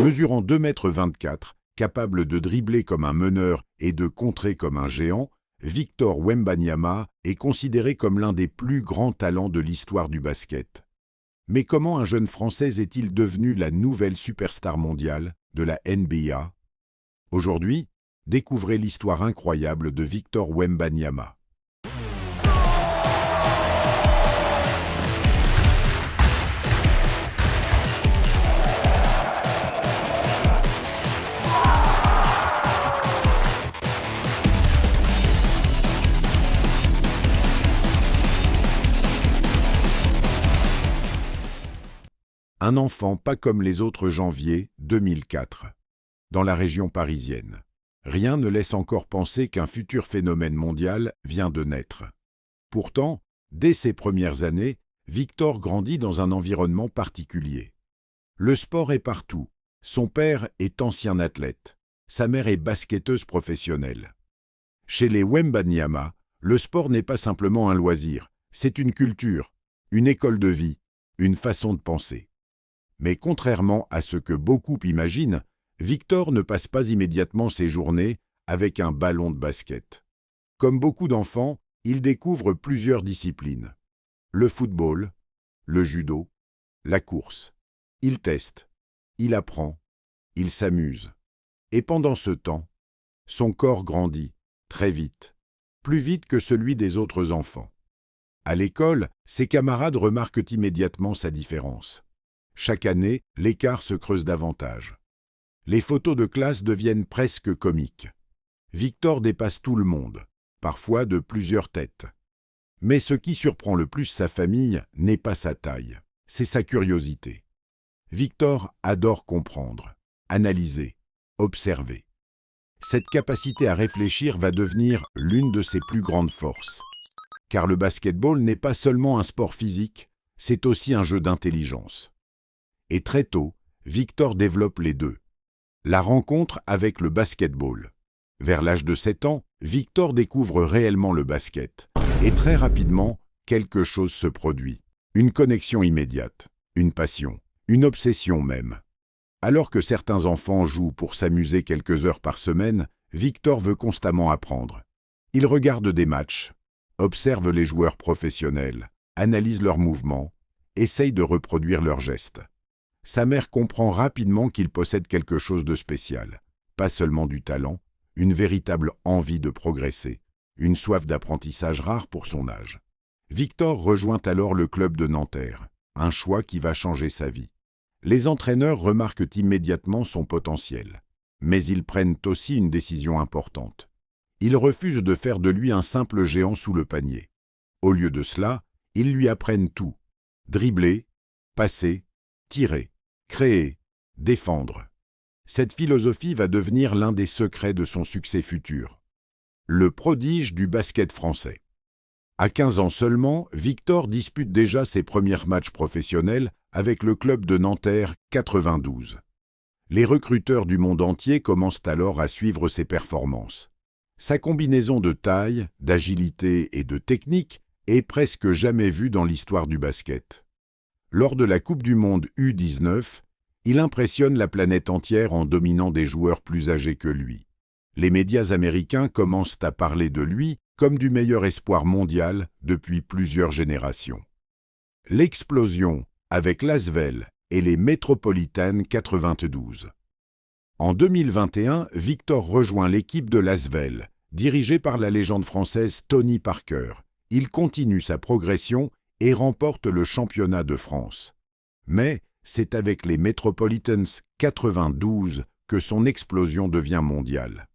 Mesurant 2,24 m, capable de dribbler comme un meneur et de contrer comme un géant, Victor Wembanyama est considéré comme l'un des plus grands talents de l'histoire du basket. Mais comment un jeune Français est-il devenu la nouvelle superstar mondiale de la NBA? Aujourd'hui, découvrez l'histoire incroyable de Victor Wembanyama. Un enfant pas comme les autres janvier 2004, dans la région parisienne. Rien ne laisse encore penser qu'un futur phénomène mondial vient de naître. Pourtant, dès ses premières années, Victor grandit dans un environnement particulier. Le sport est partout. Son père est ancien athlète. Sa mère est basketteuse professionnelle. Chez les Wembanyama, le sport n'est pas simplement un loisir, c'est une culture, une école de vie, une façon de penser. Mais contrairement à ce que beaucoup imaginent, Victor ne passe pas immédiatement ses journées avec un ballon de basket. Comme beaucoup d'enfants, il découvre plusieurs disciplines. Le football, le judo, la course. Il teste, il apprend, il s'amuse. Et pendant ce temps, son corps grandit, très vite, plus vite que celui des autres enfants. À l'école, ses camarades remarquent immédiatement sa différence. Chaque année, l'écart se creuse davantage. Les photos de classe deviennent presque comiques. Victor dépasse tout le monde, parfois de plusieurs têtes. Mais ce qui surprend le plus sa famille n'est pas sa taille, c'est sa curiosité. Victor adore comprendre, analyser, observer. Cette capacité à réfléchir va devenir l'une de ses plus grandes forces. Car le basketball n'est pas seulement un sport physique, c'est aussi un jeu d'intelligence. Et très tôt, Victor développe les deux. La rencontre avec le basketball. Vers l'âge de 7 ans, Victor découvre réellement le basket. Et très rapidement, quelque chose se produit. Une connexion immédiate, une passion, une obsession même. Alors que certains enfants jouent pour s'amuser quelques heures par semaine, Victor veut constamment apprendre. Il regarde des matchs, observe les joueurs professionnels, analyse leurs mouvements, essaye de reproduire leurs gestes. Sa mère comprend rapidement qu'il possède quelque chose de spécial, pas seulement du talent, une véritable envie de progresser, une soif d'apprentissage rare pour son âge. Victor rejoint alors le club de Nanterre, un choix qui va changer sa vie. Les entraîneurs remarquent immédiatement son potentiel, mais ils prennent aussi une décision importante. Ils refusent de faire de lui un simple géant sous le panier. Au lieu de cela, ils lui apprennent tout. Dribbler, passer, tirer, créer, défendre. Cette philosophie va devenir l'un des secrets de son succès futur. Le prodige du basket français. À 15 ans seulement, Victor dispute déjà ses premiers matchs professionnels avec le club de Nanterre 92. Les recruteurs du monde entier commencent alors à suivre ses performances. Sa combinaison de taille, d'agilité et de technique est presque jamais vue dans l'histoire du basket. Lors de la Coupe du Monde U19, il impressionne la planète entière en dominant des joueurs plus âgés que lui. Les médias américains commencent à parler de lui comme du meilleur espoir mondial depuis plusieurs générations. L'explosion avec l'Asvel et les Metropolitan 92. En 2021, Victor rejoint l'équipe de l'Asvel, dirigée par la légende française Tony Parker. Il continue sa progression et remporte le championnat de France. Mais c'est avec les Metropolitans 92 que son explosion devient mondiale.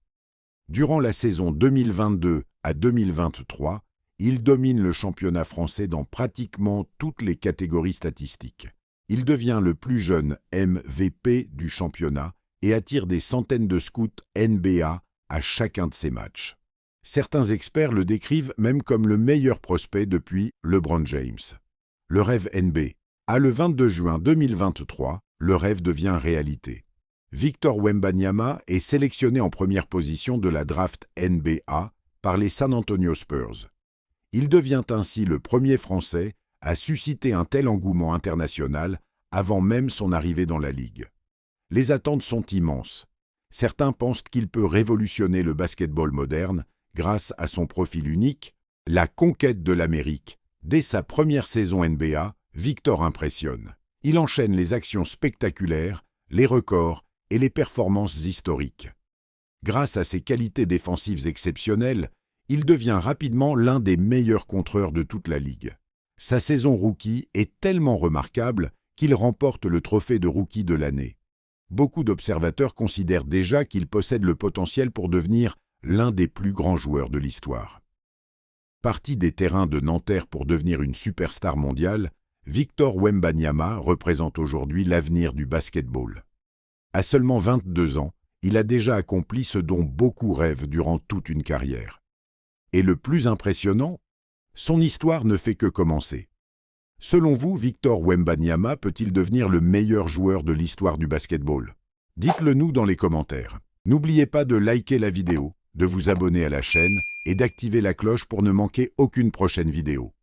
Durant la saison 2022 à 2023, il domine le championnat français dans pratiquement toutes les catégories statistiques. Il devient le plus jeune MVP du championnat et attire des centaines de scouts NBA à chacun de ses matchs. Certains experts le décrivent même comme le meilleur prospect depuis LeBron James. Le rêve NBA. Le 22 juin 2023, le rêve devient réalité. Victor Wembanyama est sélectionné en première position de la draft NBA par les San Antonio Spurs. Il devient ainsi le premier Français à susciter un tel engouement international avant même son arrivée dans la Ligue. Les attentes sont immenses. Certains pensent qu'il peut révolutionner le basket-ball moderne grâce à son profil unique, la conquête de l'Amérique. Dès sa première saison NBA, Victor impressionne. Il enchaîne les actions spectaculaires, les records et les performances historiques. Grâce à ses qualités défensives exceptionnelles, il devient rapidement l'un des meilleurs contreurs de toute la ligue. Sa saison rookie est tellement remarquable qu'il remporte le trophée de rookie de l'année. Beaucoup d'observateurs considèrent déjà qu'il possède le potentiel pour devenir l'un des plus grands joueurs de l'histoire. Parti des terrains de Nanterre pour devenir une superstar mondiale, Victor Wembanyama représente aujourd'hui l'avenir du basket-ball. À seulement 22 ans, il a déjà accompli ce dont beaucoup rêvent durant toute une carrière. Et le plus impressionnant, son histoire ne fait que commencer. Selon vous, Victor Wembanyama peut-il devenir le meilleur joueur de l'histoire du basket-ball? Dites-le nous dans les commentaires. N'oubliez pas de liker la vidéo, de vous abonner à la chaîne et d'activer la cloche pour ne manquer aucune prochaine vidéo.